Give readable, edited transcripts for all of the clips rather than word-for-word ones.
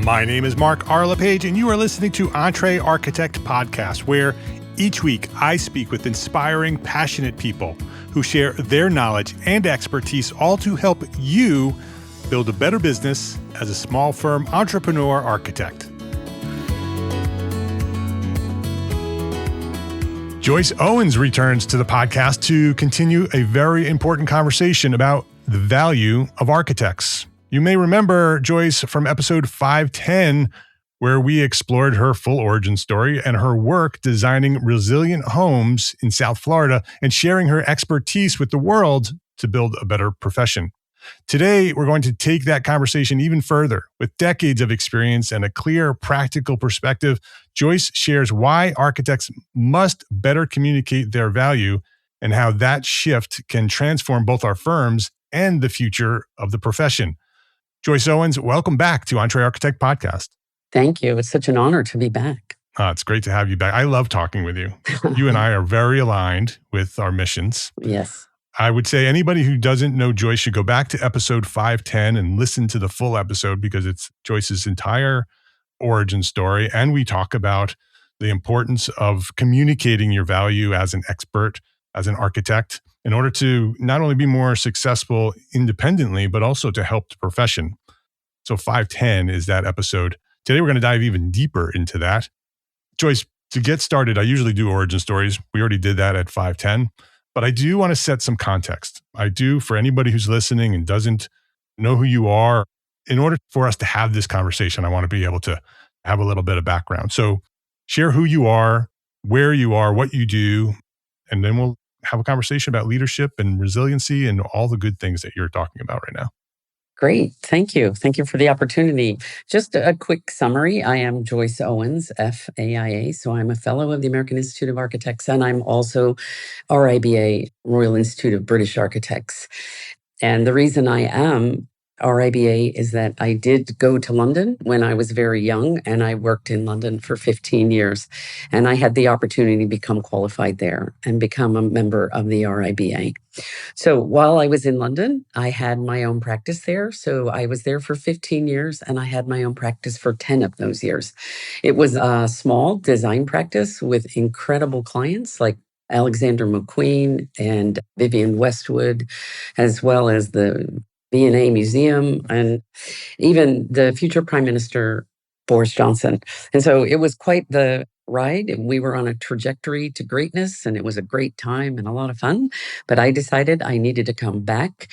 My name is Mark R. LePage, and you are listening to Entre Architect Podcast, where each week I speak with inspiring, passionate people who share their knowledge and expertise, all to help you build a better business as a small firm entrepreneur architect. Joyce Owens returns to the podcast to continue a very important conversation about the value of architects. You may remember Joyce from episode 510, where we explored her full origin story and her work designing resilient homes in South Florida and sharing her expertise with the world to build a better profession. Today, we're going to take that conversation even further. With decades of experience and a clear, practical perspective, Joyce shares why architects must better communicate their value and how that shift can transform both our firms and the future of the profession. Joyce Owens, welcome back to Entre Architect Podcast. Thank you. It's such an honor to be back. It's great to have you back. I love talking with you. You and I are very aligned with our missions. Yes. I would say anybody who doesn't know Joyce should go back to episode 510 and listen to the full episode because it's Joyce's entire origin story. And we talk about the importance of communicating your value as an expert, as an architect, in order to not only be more successful independently, but also to help the profession. So 510 is that episode. Today, we're going to dive even deeper into that. Joyce, to get started, I usually do origin stories. We already did that at 510, but I do want to set some context. I do, for anybody who's listening and doesn't know who you are, in order for us to have this conversation, I want to be able to have a little bit of background. So share who you are, where you are, what you do, and then we'll have a conversation about leadership and resiliency and all the good things that you're talking about right now. Great. Thank you. Thank you for the opportunity. Just a quick summary. I am Joyce Owens FAIA. So I'm a fellow of the American Institute of Architects, and I'm also RIBA, Royal Institute of British Architects. And the reason I am RIBA is that I did go to London when I was very young, and I worked in London for 15 years. And I had the opportunity to become qualified there and become a member of the RIBA. So while I was in London, I had my own practice there. So I was there for 15 years, and I had my own practice for 10 of those years. It was a small design practice with incredible clients like Alexander McQueen and Vivian Westwood, as well as the V&A Museum, and even the future Prime Minister, Boris Johnson. And so it was quite the ride. We were on a trajectory to greatness, and it was a great time and a lot of fun. But I decided I needed to come back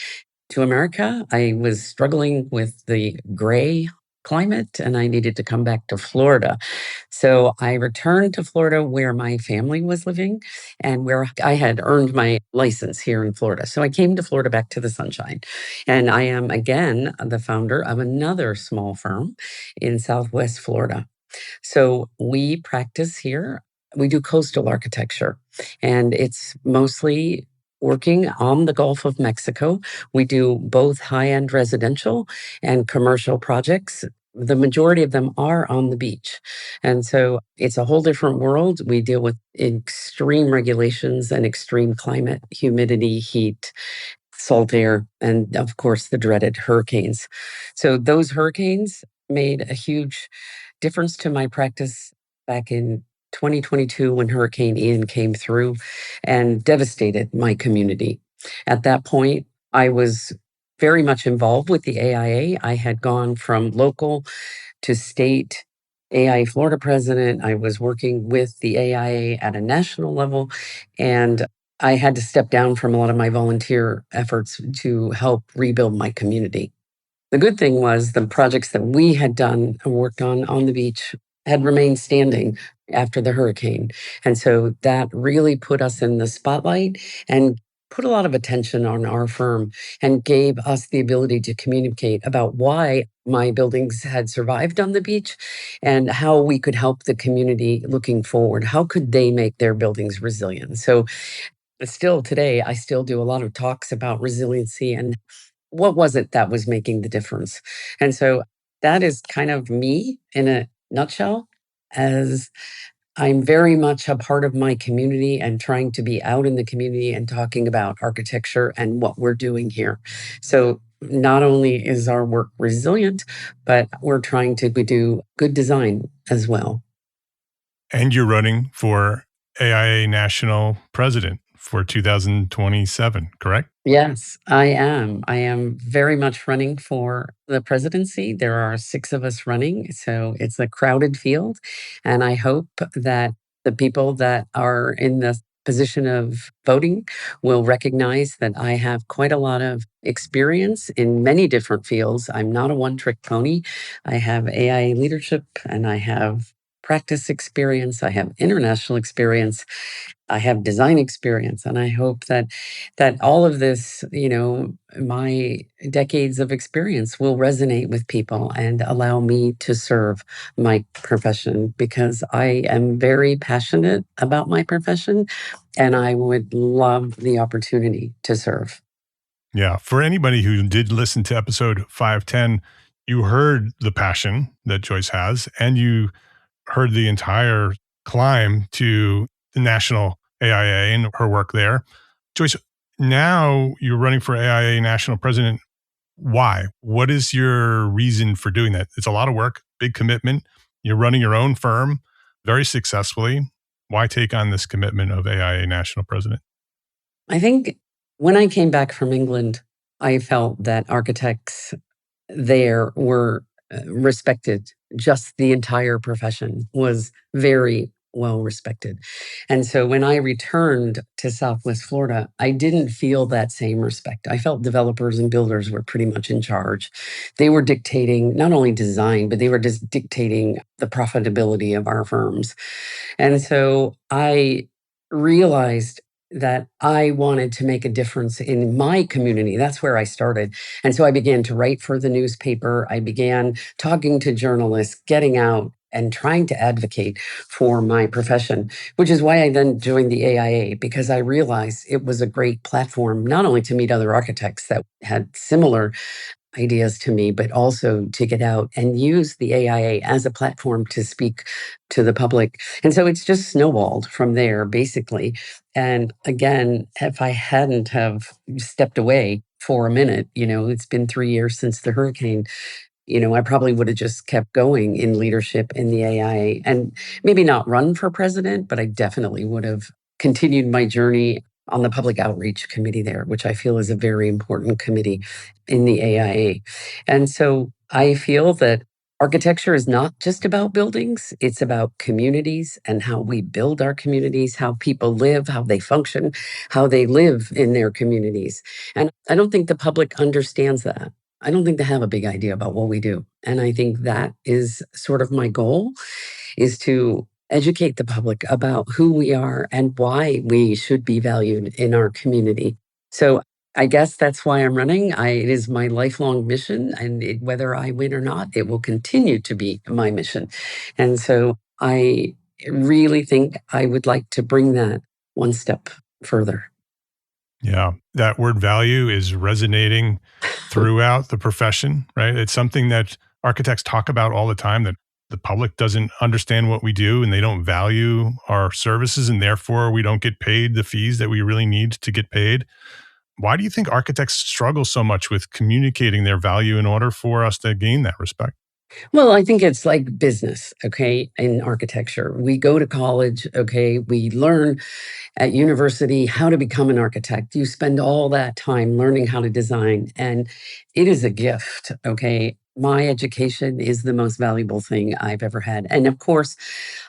to America. I was struggling with the gray climate, and I needed to come back to Florida. So I returned to Florida where my family was living and where I had earned my license here in Florida. So I came to Florida, back to the sunshine. And I am, again, the founder of another small firm in Southwest Florida. So we practice here. We do coastal architecture, and it's mostly working on the Gulf of Mexico. We do both high-end residential and commercial projects. The majority of them are on the beach. And so it's a whole different world. We deal with extreme regulations and extreme climate, humidity, heat, salt air, and of course, the dreaded hurricanes. So those hurricanes made a huge difference to my practice back in 2022 when Hurricane Ian came through and devastated my community. At that point, I was very much involved with the AIA. I had gone from local to state AIA Florida president. I was working with the AIA at a national level, and I had to step down from a lot of my volunteer efforts to help rebuild my community. The good thing was the projects that we had done and worked on the beach had remained standing after the hurricane. And so that really put us in the spotlight and put a lot of attention on our firm and gave us the ability to communicate about why my buildings had survived on the beach and how we could help the community looking forward. How could they make their buildings resilient? So still today, I still do a lot of talks about resiliency and what was it that was making the difference. And so that is kind of me in a nutshell, as I'm very much a part of my community and trying to be out in the community and talking about architecture and what we're doing here. So not only is our work resilient, but we're trying to do good design as well. And you're running for AIA National President for 2027, correct? Yes, I am. I am very much running for the presidency. There are 6 of us running, so it's a crowded field, and I hope that the people that are in the position of voting will recognize that I have quite a lot of experience in many different fields. I'm not a one-trick pony. I have AI leadership, and I have practice experience. I have international experience. I have design experience, and I hope that all of this, my decades of experience will resonate with people and allow me to serve my profession because I am very passionate about my profession and I would love the opportunity to serve. Yeah. For anybody who did listen to episode 510, you heard the passion that Joyce has, and you heard the entire climb to the national AIA and her work there. Joyce, now you're running for AIA national president. Why? What is your reason for doing that? It's a lot of work, big commitment. You're running your own firm very successfully. Why take on this commitment of AIA national president? I think when I came back from England, I felt that architects there were respected. Just the entire profession was very well respected. And so when I returned to Southwest Florida, I didn't feel that same respect. I felt developers and builders were pretty much in charge. They were dictating not only design, but they were just dictating the profitability of our firms. And so I realized that I wanted to make a difference in my community. That's where I started. And so I began to write for the newspaper. I began talking to journalists, getting out and trying to advocate for my profession, which is why I then joined the AIA because I realized it was a great platform, not only to meet other architects that had similar ideas to me, but also to get out and use the AIA as a platform to speak to the public. And so it's just snowballed from there, basically. And again, if I hadn't have stepped away for a minute, it's been 3 years since the hurricane, I probably would have just kept going in leadership in the AIA and maybe not run for president, but I definitely would have continued my journey on the public outreach committee there, which I feel is a very important committee in the AIA. And so I feel that architecture is not just about buildings, it's about communities and how we build our communities, how people live, how they function, how they live in their communities. And I don't think the public understands that. I don't think they have a big idea about what we do. And I think that is sort of my goal is to educate the public about who we are and why we should be valued in our community. So I guess that's why I'm running. It is my lifelong mission, and whether I win or not, it will continue to be my mission. And so I really think I would like to bring that one step further. Yeah, that word value is resonating throughout the profession, right? It's something that architects talk about all the time that the public doesn't understand what we do and they don't value our services and therefore we don't get paid the fees that we really need to get paid. Why do you think architects struggle so much with communicating their value in order for us to gain that respect? Well, I think it's like business, okay, in architecture. We go to college, okay, we learn at university how to become an architect. You spend all that time learning how to design, and it is a gift, okay? My education is the most valuable thing I've ever had. And of course,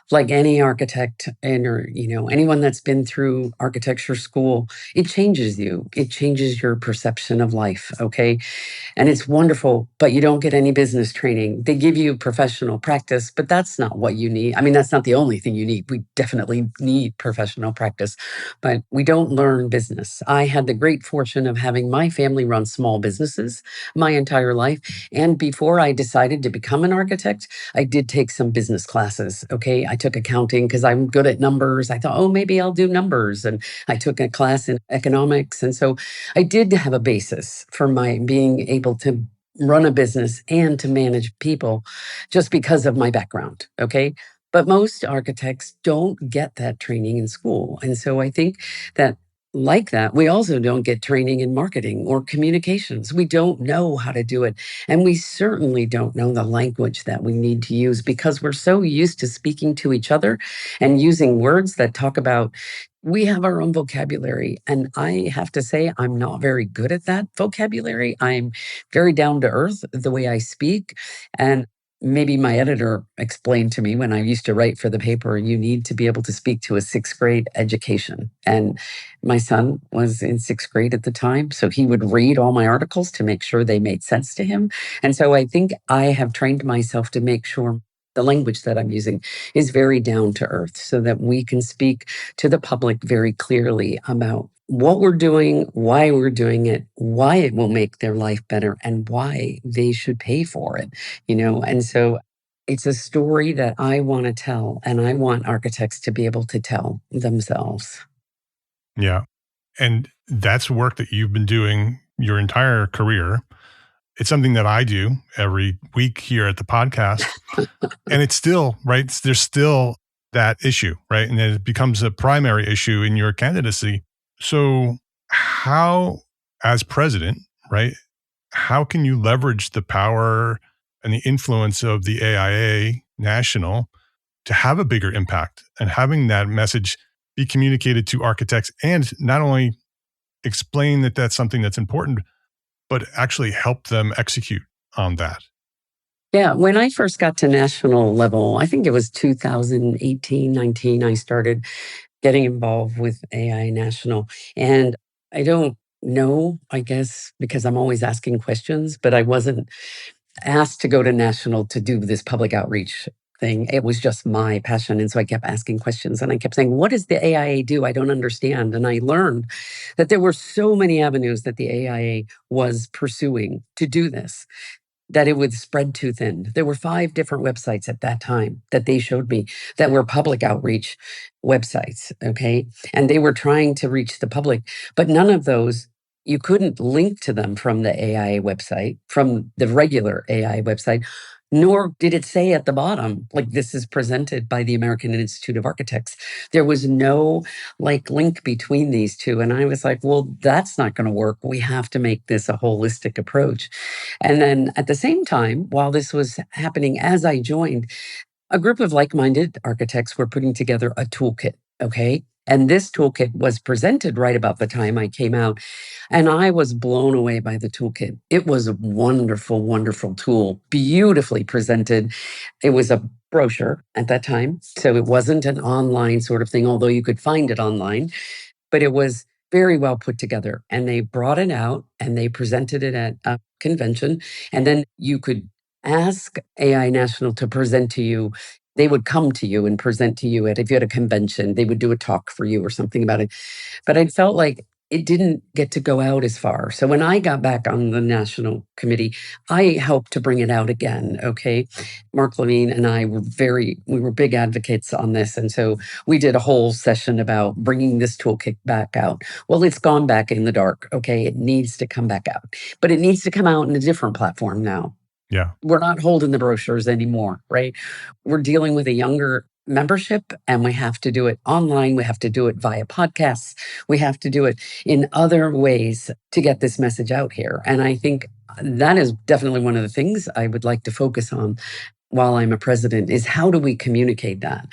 like any architect and or anyone that's been through architecture school, it changes you. It changes your perception of life, okay? And it's wonderful, but you don't get any business training. They give you professional practice, but that's not what you need. I mean, that's not the only thing you need. We definitely need professional practice, but we don't learn business. I had the great fortune of having my family run small businesses my entire life. And before I decided to become an architect, I did take some business classes. Okay. I took accounting because I'm good at numbers. I thought, oh, maybe I'll do numbers. And I took a class in economics. And so I did have a basis for my being able to run a business and to manage people just because of my background. Okay. But most architects don't get that training in school. And so I think that like that, we also don't get training in marketing or communications. We don't know how to do it. And we certainly don't know the language that we need to use because we're so used to speaking to each other and using words that talk about. We have our own vocabulary. And I have to say, I'm not very good at that vocabulary. I'm very down to earth the way I speak. And maybe my editor explained to me when I used to write for the paper, you need to be able to speak to a sixth grade education. And my son was in sixth grade at the time, so he would read all my articles to make sure they made sense to him. And so I think I have trained myself to make sure the language that I'm using is very down to earth so that we can speak to the public very clearly about what we're doing, why we're doing it, why it will make their life better, and why they should pay for it, And so it's a story that I want to tell, and I want architects to be able to tell themselves. Yeah. And that's work that you've been doing your entire career. It's something that I do every week here at the podcast. And it's still, right? There's still that issue, right? And it becomes a primary issue in your candidacy. So, how, as president, right, how can you leverage the power and the influence of the AIA National to have a bigger impact and having that message be communicated to architects and not only explain that that's something that's important, but actually help them execute on that? Yeah, when I first got to national level, I think it was 2018, 19, I started getting involved with AI National. And I don't know, I guess, because I'm always asking questions, but I wasn't asked to go to national to do this public outreach thing. It was just my passion. And so I kept asking questions and I kept saying, what does the AIA do? I don't understand. And I learned that there were so many avenues that the AIA was pursuing to do this, that it would spread too thin. There were 5 different websites at that time that they showed me that were public outreach websites, okay? And they were trying to reach the public, but none of those, you couldn't link to them from the AIA website, from the regular AI website, nor did it say at the bottom, like, this is presented by the American Institute of Architects. There was no link between these two. And I was like, well, that's not going to work. We have to make this a holistic approach. And then at the same time, while this was happening, as I joined, a group of like minded architects were putting together a toolkit. Okay. And this toolkit was presented right about the time I came out. And I was blown away by the toolkit. It was a wonderful, wonderful tool, beautifully presented. It was a brochure at that time. So it wasn't an online sort of thing, although you could find it online, but it was very well put together. And they brought it out and they presented it at a convention. And then you could ask AI National to present to you. They would come to you and present to you if you had a convention, they would do a talk for you or something about it. But I felt like it didn't get to go out as far. So when I got back on the national committee, I helped to bring it out again. Okay. Mark Levine and I we were big advocates on this. And so we did a whole session about bringing this toolkit back out. Well, it's gone back in the dark. Okay. It needs to come back out, but it needs to come out in a different platform now. Yeah. We're not holding the brochures anymore, right? We're dealing with a younger membership and we have to do it online. We have to do it via podcasts. We have to do it in other ways to get this message out here. And I think that is definitely one of the things I would like to focus on while I'm a president is how do we communicate that?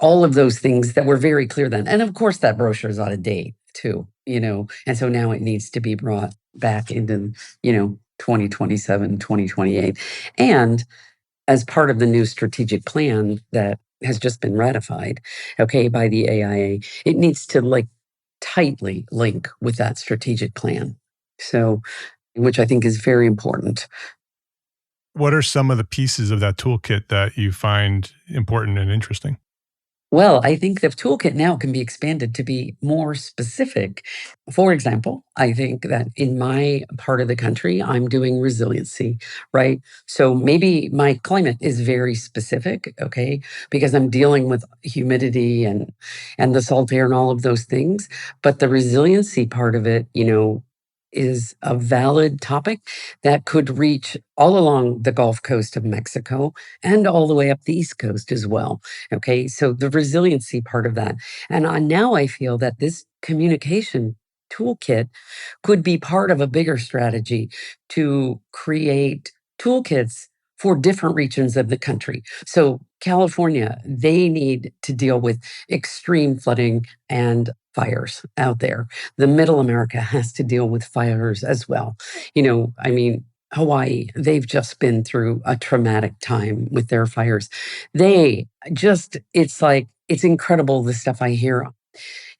All of those things that were very clear then. And of course, that brochure is out of date too, and so now it needs to be brought back into, 2027, 2028. And as part of the new strategic plan that has just been ratified, okay, by the AIA, it needs to tightly link with that strategic plan. So, which I think is very important. What are some of the pieces of that toolkit that you find important and interesting? Well, I think the toolkit now can be expanded to be more specific. For example, I think that in my part of the country, I'm doing resiliency, right? So maybe my climate is very specific, okay, because I'm dealing with humidity and the salt air and all of those things. But the resiliency part of it, is a valid topic that could reach all along the Gulf Coast of Mexico and all the way up the East Coast as well. Okay, so the resiliency part of that. And now I feel that this communication toolkit could be part of a bigger strategy to create toolkits for different regions of the country. So, California, they need to deal with extreme flooding and fires out there. The middle America has to deal with fires as well. I mean, Hawaii, they've just been through a traumatic time with their fires. It's incredible the stuff I hear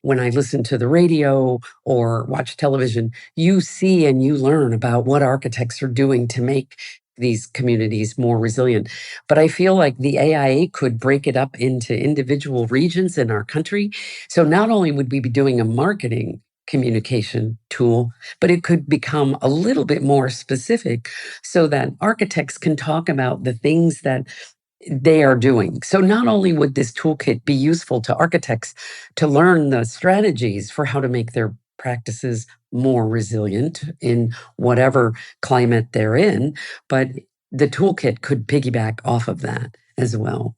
when I listen to the radio or watch television. You see and you learn about what architects are doing to make these communities more resilient. But I feel like the AIA could break it up into individual regions in our country. So not only would we be doing a marketing communication tool, but it could become a little bit more specific so that architects can talk about the things that they are doing. So not only would this toolkit be useful to architects to learn the strategies for how to make their practices more resilient in whatever climate they're in, but the toolkit could piggyback off of that as well.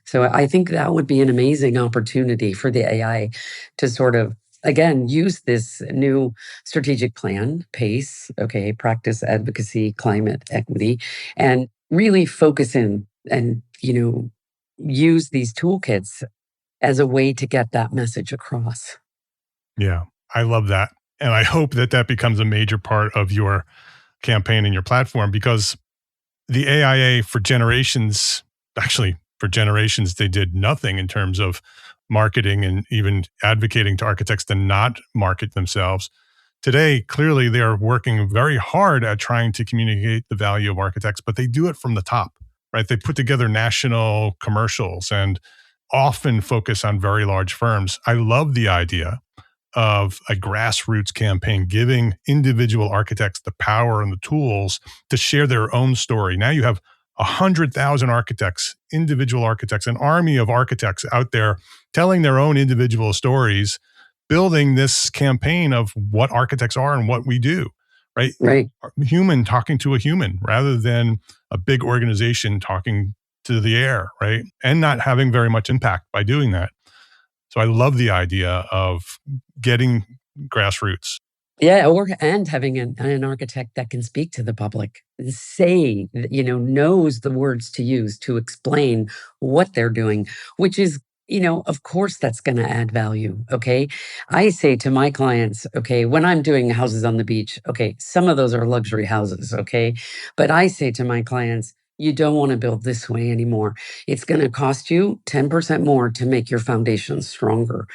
So I think that would be an amazing opportunity for the AI to sort of, again, use this new strategic plan, PACE, okay, practice, advocacy, climate, equity, and really focus in and use these toolkits as a way to get that message across. Yeah, I love that. And I hope that that becomes a major part of your campaign and your platform, because the AIA for generations, they did nothing in terms of marketing and even advocating to architects to not market themselves. Today, clearly, they are working very hard at trying to communicate the value of architects, but they do it from the top, right? They put together national commercials and often focus on very large firms. I love the idea of a grassroots campaign, giving individual architects the power and the tools to share their own story. Now you have 100,000 architects, individual architects, an army of architects out there telling their own individual stories, building this campaign of what architects are and what we do, right? Right. Human talking to a human rather than a big organization talking to the air, right? And not having very much impact by doing that. So I love the idea of getting grassroots. Yeah, and having an architect that can speak to the public, knows the words to use to explain what they're doing, which is, of course, that's going to add value. Okay. I say to my clients, okay, when I'm doing houses on the beach, okay, some of those are luxury houses. Okay. But I say to my clients, you don't want to build this way anymore. It's going to cost you 10% more to make your foundation stronger,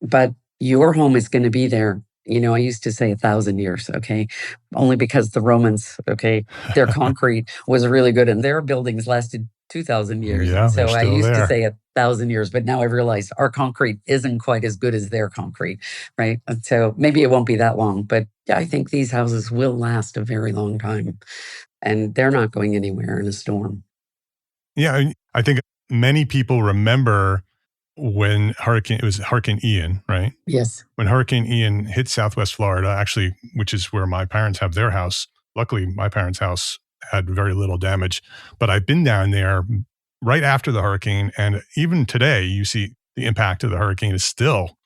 but your home is going to be there. I used to say 1,000 years, okay, only because the Romans, okay, their concrete was really good and their buildings lasted 2,000 years. Yeah, And they're so I still used to there. say 1,000 years, but now I realize our concrete isn't quite as good as their concrete, right? And so maybe it won't be that long, but I think these houses will last a very long time and they're not going anywhere in a storm. Yeah, I think many people remember when it was Hurricane Ian, right? Yes. When Hurricane Ian hit Southwest Florida, actually, which is where my parents have their house. Luckily, my parents' house had very little damage, but I've been down there right after the hurricane. And even today, you see the impact of the hurricane is still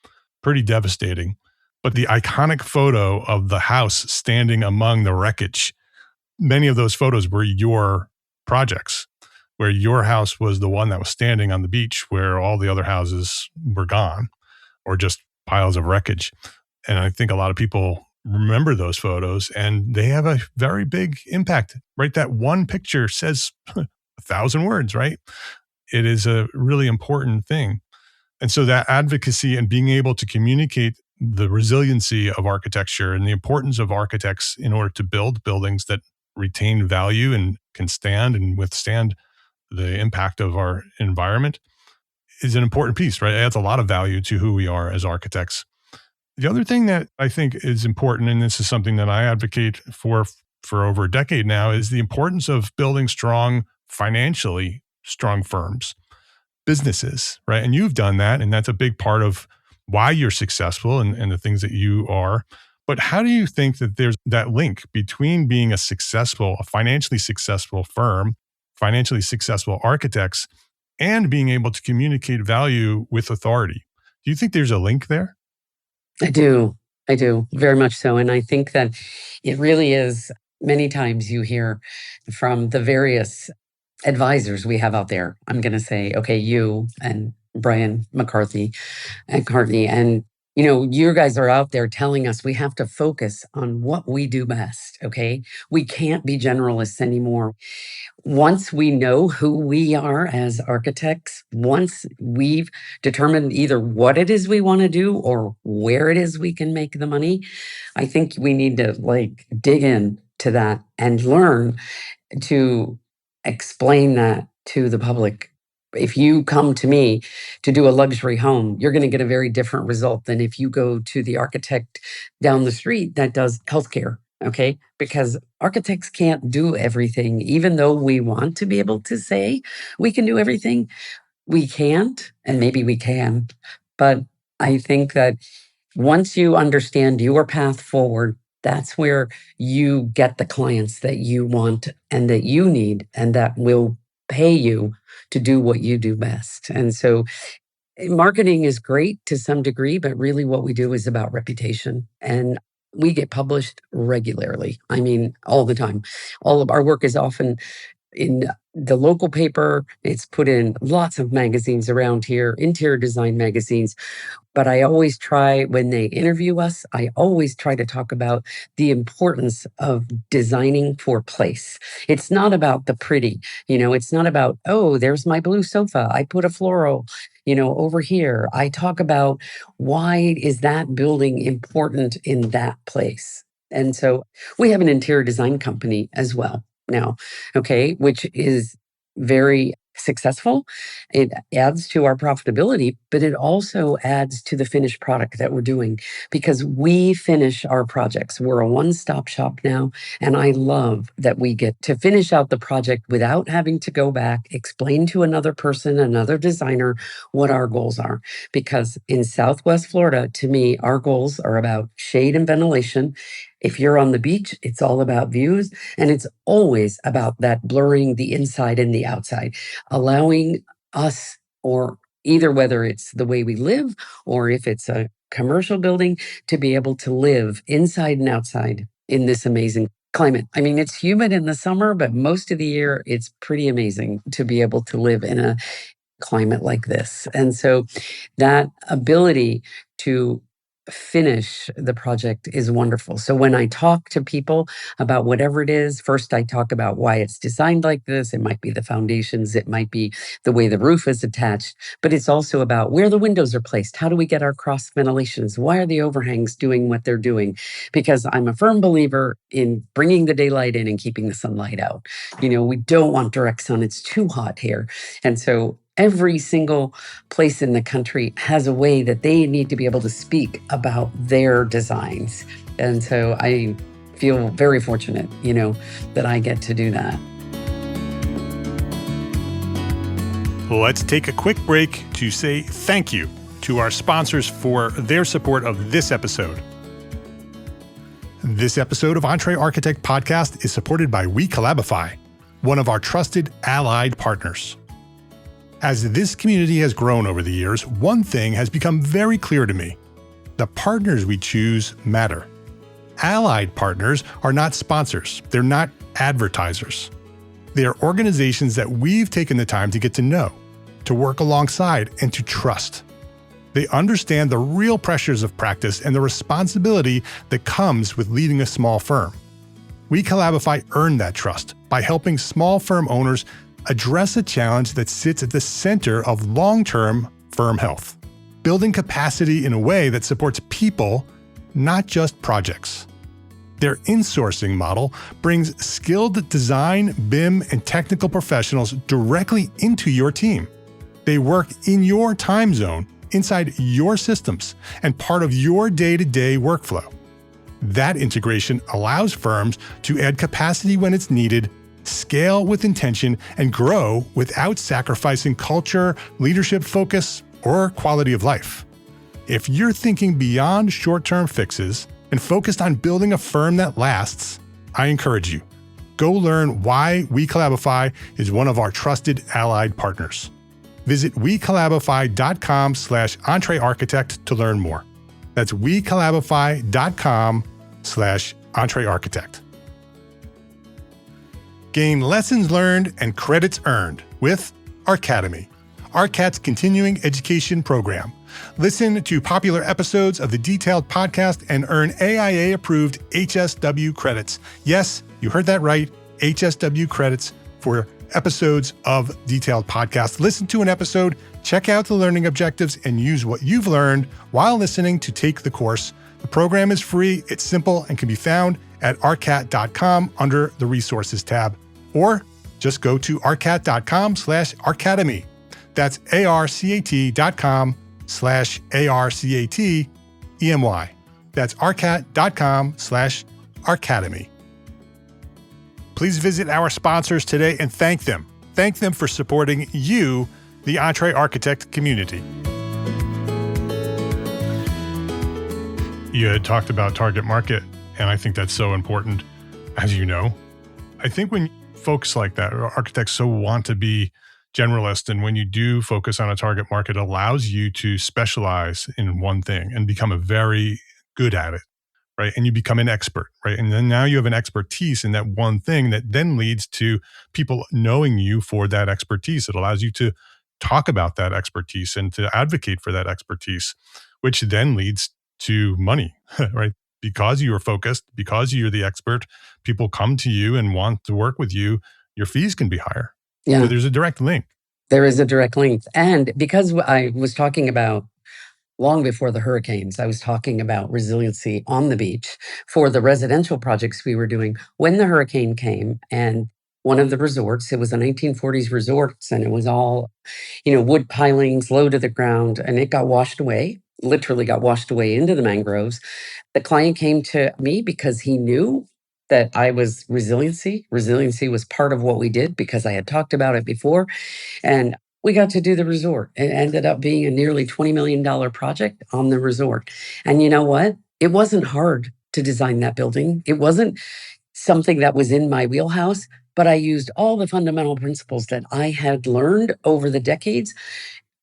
pretty devastating. But the iconic photo of the house standing among the wreckage, many of those photos were your projects, where your house was the one that was standing on the beach where all the other houses were gone or just piles of wreckage. And I think a lot of people remember those photos and they have a very big impact, right? That one picture says 1,000 words, right? It is a really important thing. And so that advocacy and being able to communicate the resiliency of architecture and the importance of architects in order to build buildings that retain value and can stand and withstand the impact of our environment is an important piece, right? It adds a lot of value to who we are as architects. The other thing that I think is important, and this is something that I advocate for over a decade now, is the importance of building financially strong firms, businesses, right? And you've done that, and that's a big part of why you're successful and the things that you are. But how do you think that there's that link between being a financially successful firm, financially successful architects, and being able to communicate value with authority? Do you think there's a link there? I do. I do, very much so. And I think that it really is many times you hear from the various advisors we have out there. I'm going to say, okay, you and Brian McCarthy and Cartney, and you guys are out there telling us we have to focus on what we do best. Okay. We can't be generalists anymore. Once we know who we are as architects, once we've determined either what it is we want to do or where it is we can make the money, I think we need to dig in to that and learn to explain that to the public. If you come to me to do a luxury home, you're going to get a very different result than if you go to the architect down the street that does healthcare. Okay. Because architects can't do everything, even though we want to be able to say we can do everything. We can't, and maybe we can. But I think that once you understand your path forward, that's where you get the clients that you want and that you need and that will pay you to do what you do best. And so marketing is great to some degree, but really what we do is about reputation. And we get published regularly. I mean, all the time. All of our work is often in the local paper. It's put in lots of magazines around here, interior design magazines. But I always try, when they interview us, I always try to talk about the importance of designing for place. It's not about the pretty, it's not about, oh, there's my blue sofa. I put a floral, over here. I talk about why is that building important in that place. And so we have an interior design company as well now, okay, which is very successful. It adds to our profitability, but it also adds to the finished product that we're doing because we finish our projects. We're a one-stop shop now. And I love that we get to finish out the project without having to go back, explain to another person, another designer, what our goals are. Because in Southwest Florida, to me, our goals are about shade and ventilation. If you're on the beach, it's all about views. And it's always about that blurring the inside and the outside, allowing us, or either whether it's the way we live or if it's a commercial building, to be able to live inside and outside in this amazing climate. I mean, it's humid in the summer, but most of the year it's pretty amazing to be able to live in a climate like this. And so that ability to finish the project is wonderful. So when I talk to people about whatever it is, first I talk about why it's designed like this. It might be the foundations, it might be the way the roof is attached, but it's also about where the windows are placed. How do we get our cross ventilations? Why are the overhangs doing what they're doing? Because I'm a firm believer in bringing the daylight in and keeping the sunlight out. We don't want direct sun. It's too hot here. And so every single place in the country has a way that they need to be able to speak about their designs. And so I feel very fortunate, that I get to do that. Let's take a quick break to say thank you to our sponsors for their support of this episode. This episode of Entre Architect Podcast is supported by WeCollabify, one of our trusted allied partners. As this community has grown over the years, one thing has become very clear to me. The partners we choose matter. Allied partners are not sponsors. They're not advertisers. They are organizations that we've taken the time to get to know, to work alongside, and to trust. They understand the real pressures of practice and the responsibility that comes with leading a small firm. WeCollabify earned that trust by helping small firm owners address a challenge that sits at the center of long-term firm health, building capacity in a way that supports people, not just projects. Their insourcing model brings skilled design, BIM, and technical professionals directly into your team. They work in your time zone, inside your systems, and part of your day-to-day workflow. That integration allows firms to add capacity when it's needed, scale with intention, and grow without sacrificing culture, leadership focus, or quality of life. If you're thinking beyond short-term fixes and focused on building a firm that lasts, I encourage you, go learn why WeCollabify is one of our trusted allied partners. Visit wecollabify.com/EntreArchitect to learn more. That's wecollabify.com/EntreArchitect. Gain lessons learned and credits earned with Arcademy, ARCAT's continuing education program. Listen to popular episodes of the Detailed podcast and earn AIA-approved HSW credits. Yes, you heard that right, HSW credits for episodes of Detailed podcast. Listen to an episode, check out the learning objectives, and use what you've learned while listening to take the course. The program is free, it's simple, and can be found at arcat.com under the Resources tab. Or just go to arcat.com/Arcademy. That's arcat.com/ARCATEMY. That's arcat.com/Arcademy. Please visit our sponsors today and thank them. Thank them for supporting you, the EntreArchitect community. You had talked about target market, and I think that's so important, as you know. I think when folks like that, or architects so want to be generalist, and when you do focus on a target market, it allows you to specialize in one thing and become very good at it, right? And you become an expert, right? And then now you have an expertise in that one thing that then leads to people knowing you for that expertise. It allows you to talk about that expertise and to advocate for that expertise, which then leads to money, right? Because you are focused, because you're the expert, people come to you and want to work with you, your fees can be higher. Yeah. So there's a direct link. There is a direct link. And because I was talking about long before the hurricanes, I was talking about resiliency on the beach for the residential projects we were doing when the hurricane came. And one of the resorts, it was a 1940s resort, and it was all, wood pilings low to the ground, and it got washed away, literally got washed away into the mangroves. The client came to me because he knew that I was resiliency. Resiliency was part of what we did because I had talked about it before. And we got to do the resort. It ended up being a nearly $20 million project on the resort. And you know what? It wasn't hard to design that building. It wasn't something that was in my wheelhouse, but I used all the fundamental principles that I had learned over the decades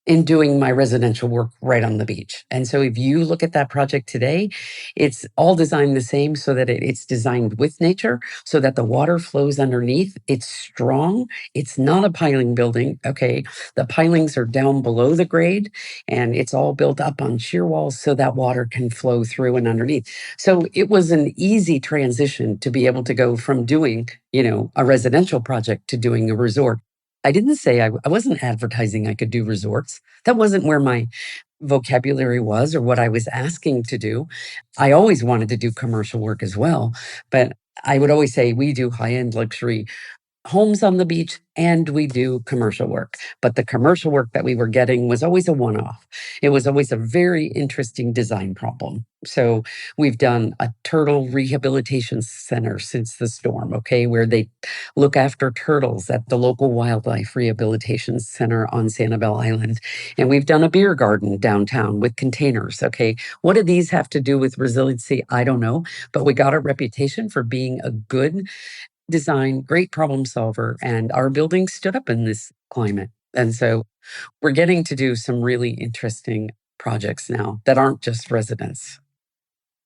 in doing my residential work right on the beach. And so if you look at that project today, it's all designed the same so that it's designed with nature so that the water flows underneath. It's strong. It's not a piling building. Okay. The pilings are down below the grade and it's all built up on shear walls so that water can flow through and underneath. So it was an easy transition to be able to go from doing, a residential project to doing a resort. I didn't say I wasn't advertising I could do resorts. That wasn't where my vocabulary was or what I was asking to do. I always wanted to do commercial work as well. But I would always say we do high-end luxury homes on the beach and we do commercial work. But the commercial work that we were getting was always a one-off. It was always a very interesting design problem. So we've done a turtle rehabilitation center since the storm, okay, where they look after turtles at the local wildlife rehabilitation center on Sanibel Island. And we've done a beer garden downtown with containers, okay. What do these have to do with resiliency? I don't know, but we got a reputation for being a good design, great problem solver, and our building stood up in this climate. And so we're getting to do some really interesting projects now that aren't just residents.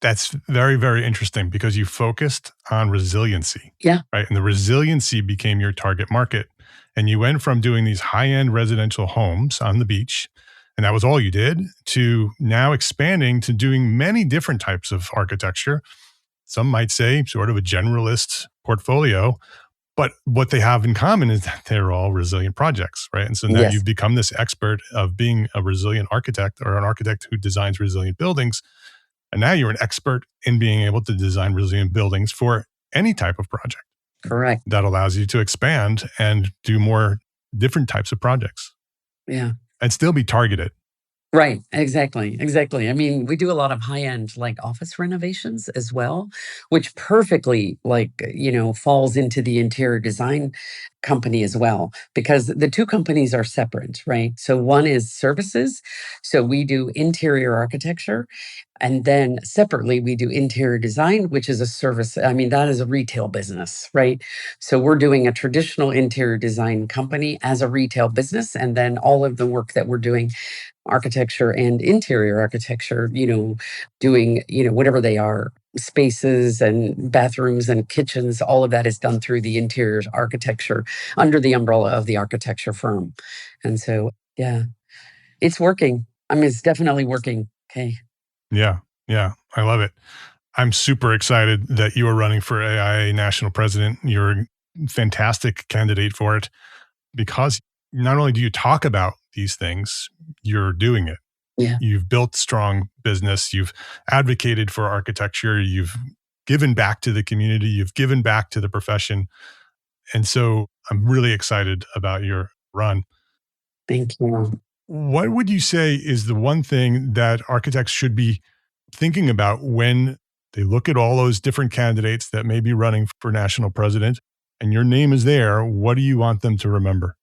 That's very, very interesting because you focused on resiliency. Yeah. Right. And the resiliency became your target market. And you went from doing these high-end residential homes on the beach, and that was all you did, to now expanding to doing many different types of architecture. Some might say sort of a generalist portfolio, but what they have in common is that they're all resilient projects, right? And so now you've become this expert of being a resilient architect or an architect who designs resilient buildings. And now you're an expert in being able to design resilient buildings for any type of project. Correct. That allows you to expand and do more different types of projects. Yeah. And still be targeted. Right. Exactly. I mean, we do a lot of high-end office renovations as well, which perfectly falls into the interior design company as well, because the two companies are separate, right? So one is services. So we do interior architecture And then separately, we do interior design, which is a service. I mean, that is a retail business, right? So we're doing a traditional interior design company as a retail business. And then all of the work that we're doing, architecture and interior architecture, doing, whatever they are, spaces and bathrooms and kitchens, all of that is done through the interior architecture under the umbrella of the architecture firm. And so, yeah, it's working. I mean, it's definitely working. Okay. Yeah. Yeah. I love it. I'm super excited that you are running for AIA national president. You're a fantastic candidate for it because not only do you talk about these things, you're doing it. Yeah. You've built strong business. You've advocated for architecture. You've given back to the community. You've given back to the profession. And so I'm really excited about your run. Thank you. What would you say is the one thing that architects should be thinking about when they look at all those different candidates that may be running for national president and your name is there? What do you want them to remember?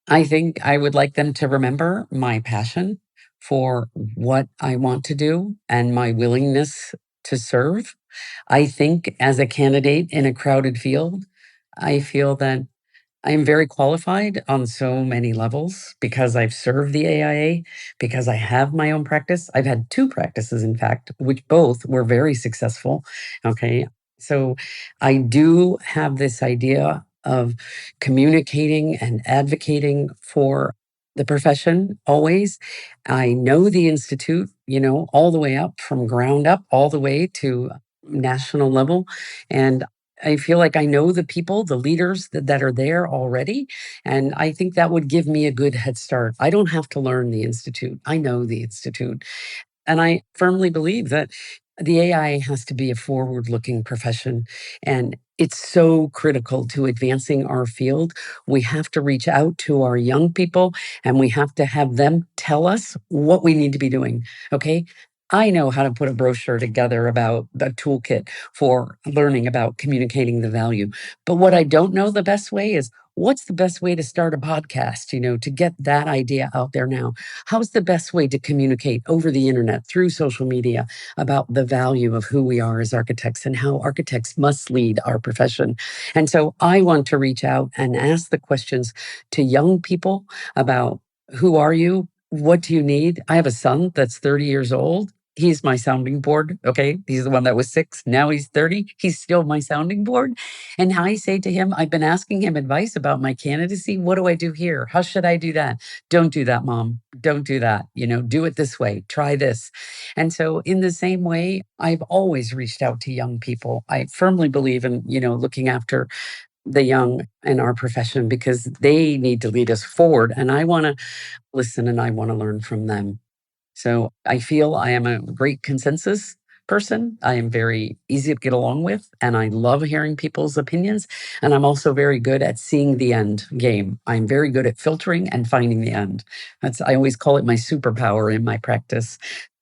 I think I would like them to remember my passion for what I want to do and my willingness to serve. I think as a candidate in a crowded field, I feel that I am very qualified on so many levels because I've served the AIA, because I have my own practice. I've had two practices, in fact, which both were very successful. Okay. So I do have this idea of communicating and advocating for the profession always. I know the Institute, all the way up from ground up, all the way to national level. And I feel like I know the people, the leaders that are there already. And I think that would give me a good head start. I don't have to learn the Institute. I know the Institute. And I firmly believe that the AI has to be a forward looking profession. And it's so critical to advancing our field. We have to reach out to our young people and we have to have them tell us what we need to be doing. Okay. I know how to put a brochure together about the toolkit for learning about communicating the value. But what I don't know the best way is what's the best way to start a podcast, to get that idea out there now? How's the best way to communicate over the internet through social media about the value of who we are as architects and how architects must lead our profession? And so I want to reach out and ask the questions to young people about who are you? What do you need? I have a son that's 30 years old. He's my sounding board. Okay. He's the one that was 6. Now he's 30. He's still my sounding board. And I say to him, I've been asking him advice about my candidacy. What do I do here? How should I do that? Don't do that, mom. Don't do that. Do it this way. Try this. And so, in the same way, I've always reached out to young people. I firmly believe in, looking after the young in our profession because they need to lead us forward. And I want to listen and I want to learn from them. So I feel I am a great consensus person. I am very easy to get along with, and I love hearing people's opinions. And I'm also very good at seeing the end game. I'm very good at filtering and finding the end. I always call it my superpower in my practice.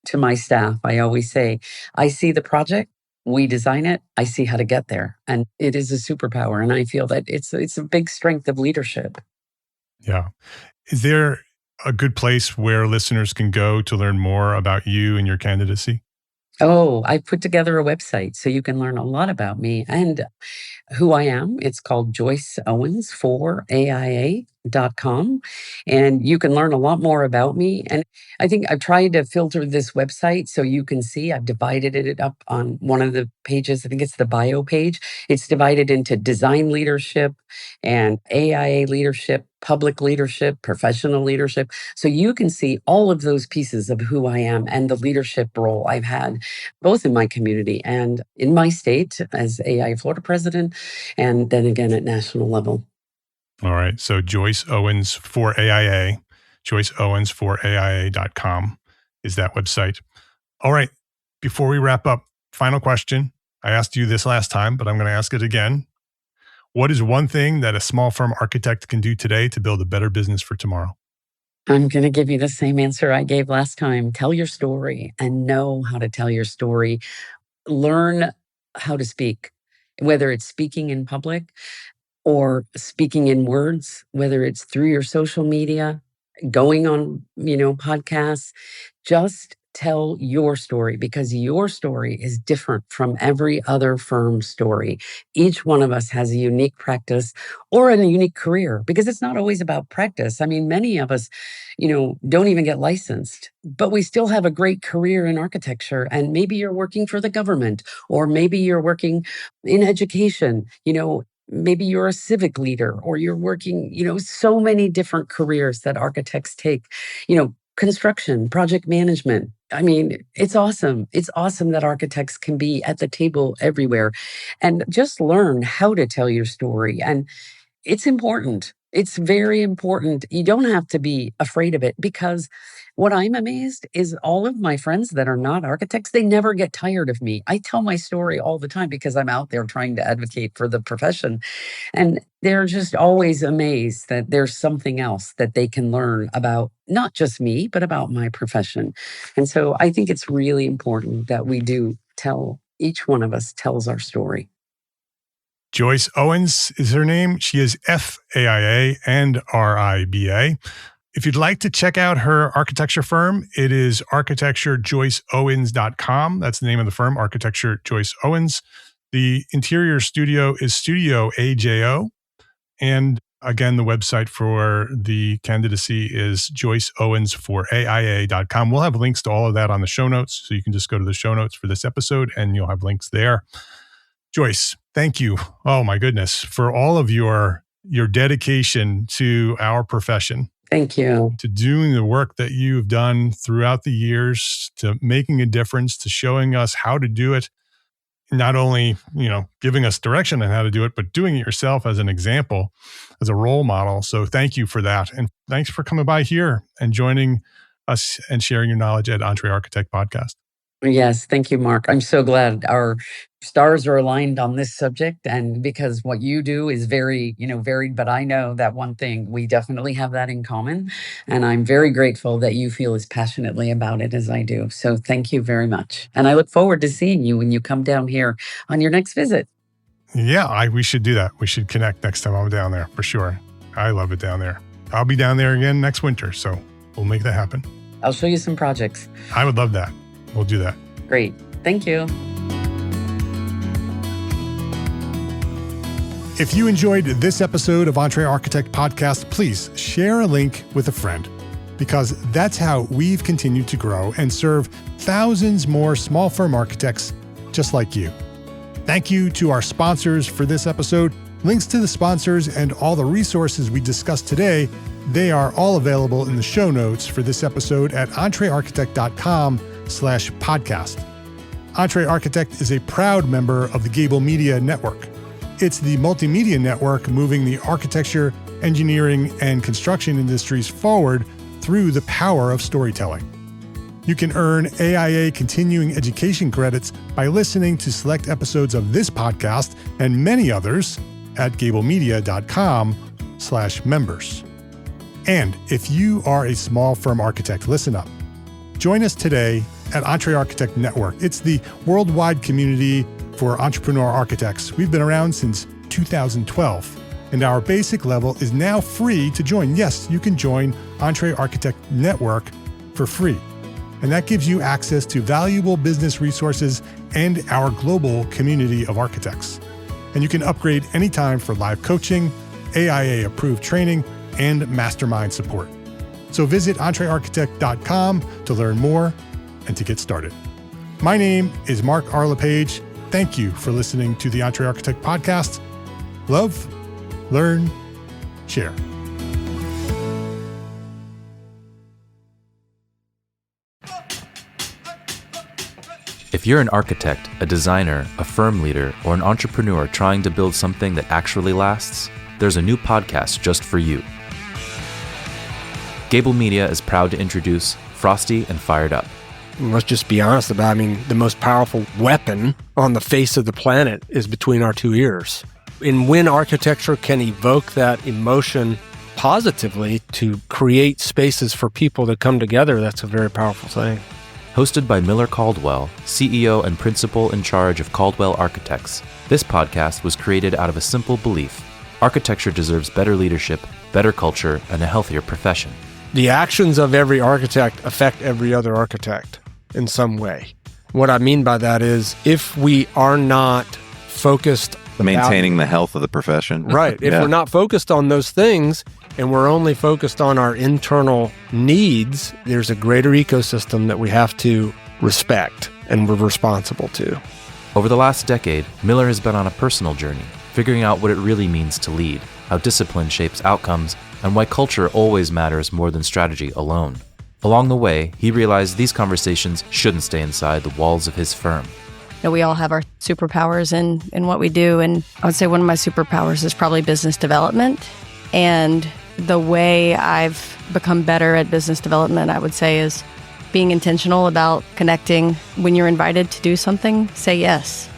To my staff, I always say, I see the project, we design it, I see how to get there. And it is a superpower. And I feel that it's a big strength of leadership. Yeah. Is there a good place where listeners can go to learn more about you and your candidacy? Oh, I put together a website so you can learn a lot about me and who I am. It's called Joyce Owens for AIA.com. And you can learn a lot more about me. And I think I've tried to filter this website so you can see I've divided it up on one of the pages. I think it's the bio page. It's divided into design leadership and AIA leadership, public leadership, professional leadership. So you can see all of those pieces of who I am and the leadership role I've had both in my community and in my state as AIA Florida president, and then again at national level. All right. So Joyce Owens for AIA, Joyce Owens for AIA.com is that website. All right. Before we wrap up, final question. I asked you this last time, but I'm going to ask it again. What is one thing that a small firm architect can do today to build a better business for tomorrow? I'm going to give you the same answer I gave last time. Tell your story and know how to tell your story. Learn how to speak, whether it's speaking in public or speaking in words, whether it's through your social media, going on, podcasts. Just tell your story, because your story is different from every other firm's story. Each one of us has a unique practice or a unique career, because it's not always about practice. I mean, many of us, don't even get licensed, but we still have a great career in architecture. And maybe you're working for the government, or maybe you're working in education, maybe you're a civic leader, or you're working, so many different careers that architects take, construction, project management. I mean, it's awesome. It's awesome that architects can be at the table everywhere and just learn how to tell your story. And it's important. It's very important. You don't have to be afraid of it, because what I'm amazed is all of my friends that are not architects, they never get tired of me. I tell my story all the time because I'm out there trying to advocate for the profession. And they're just always amazed that there's something else that they can learn about, not just me, but about my profession. And so I think it's really important that we do tell, each one of us tells our story. Joyce Owens is her name. She is FAIA and RIBA. If you'd like to check out her architecture firm, it is architecturejoyceowens.com. That's the name of the firm, Architecture Joyce Owens. The interior studio is Studio AJO. And again, the website for the candidacy is joyceowensforaia.com. We'll have links to all of that on the show notes, so you can just go to the show notes for this episode and you'll have links there. Joyce, thank you. Oh my goodness, for all of your dedication to our profession. Thank you. To doing the work that you've done throughout the years, to making a difference, to showing us how to do it. Not only, giving us direction on how to do it, but doing it yourself as an example, as a role model. So thank you for that. And thanks for coming by here and joining us and sharing your knowledge at Entre Architect Podcast. Yes, thank you, Mark. I'm so glad our stars are aligned on this subject, and because what you do is very, varied, but I know that one thing, we definitely have that in common, and I'm very grateful that you feel as passionately about it as I do. So thank you very much. And I look forward to seeing you when you come down here on your next visit. Yeah, we should do that. We should connect next time I'm down there, for sure. I love it down there. I'll be down there again next winter, so we'll make that happen. I'll show you some projects. I would love that. We'll do that. Great. Thank you. If you enjoyed this episode of Entre Architect Podcast, please share a link with a friend, because that's how we've continued to grow and serve thousands more small firm architects just like you. Thank you to our sponsors for this episode. Links to the sponsors and all the resources we discussed today, they are all available in the show notes for this episode at entrearchitect.com/podcast. Entre Architect is a proud member of the Gable Media Network. It's the multimedia network moving the architecture, engineering, and construction industries forward through the power of storytelling. You can earn AIA continuing education credits by listening to select episodes of this podcast and many others at gablemedia.com/members. And if you are a small firm architect, listen up. Join us today at Entre Architect Network. It's the worldwide community for entrepreneur architects. We've been around since 2012, and our basic level is now free to join. Yes, you can join Entre Architect Network for free. And that gives you access to valuable business resources and our global community of architects. And you can upgrade anytime for live coaching, AIA-approved training, and mastermind support. So visit entrearchitect.com to learn more and to get started. My name is Mark R. LePage. Thank you for listening to the Entre Architect Podcast. Love, learn, share. If you're an architect, a designer, a firm leader, or an entrepreneur trying to build something that actually lasts, there's a new podcast just for you. Gable Media is proud to introduce Frosty and Fired Up. Let's just be honest about it. I mean, the most powerful weapon on the face of the planet is between our two ears. And when architecture can evoke that emotion positively to create spaces for people to come together, that's a very powerful thing. Hosted by Miller Caldwell, CEO and principal in charge of Caldwell Architects, this podcast was created out of a simple belief: architecture deserves better leadership, better culture, and a healthier profession. The actions of every architect affect every other architect. in some way. What I mean by that is if we are not focused maintaining the health of the profession. Right. If we're not focused on those things and we're only focused on our internal needs, there's a greater ecosystem that we have to respect and we're responsible to. Over the last decade, Miller has been on a personal journey, figuring out what it really means to lead, how discipline shapes outcomes, and why culture always matters more than strategy alone. Along the way, he realized these conversations shouldn't stay inside the walls of his firm. We all have our superpowers in what we do, and I would say one of my superpowers is probably business development. And the way I've become better at business development, I would say, is being intentional about connecting. When you're invited to do something, say yes.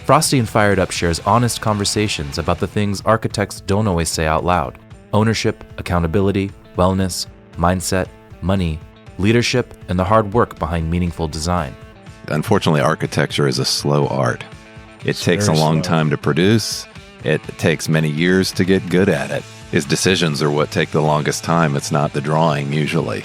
Frosty and Fired Up shares honest conversations about the things architects don't always say out loud: ownership, accountability, wellness, mindset, money, leadership, and the hard work behind meaningful design. Unfortunately, architecture is a slow art. It takes a long time to produce. It takes many years to get good at it. His decisions are what take the longest time. It's not the drawing, usually.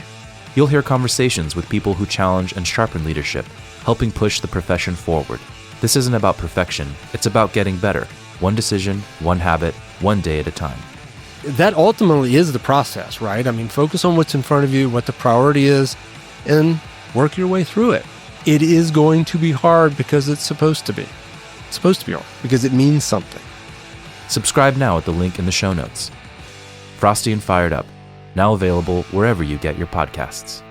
You'll hear conversations with people who challenge and sharpen leadership, helping push the profession forward. This isn't about perfection. It's about getting better. One decision, one habit, one day at a time. That ultimately is the process, right? I mean, focus on what's in front of you, what the priority is, and work your way through it. It is going to be hard because it's supposed to be. It's supposed to be hard because it means something. Subscribe now at the link in the show notes. Frosty and Fired Up, now available wherever you get your podcasts.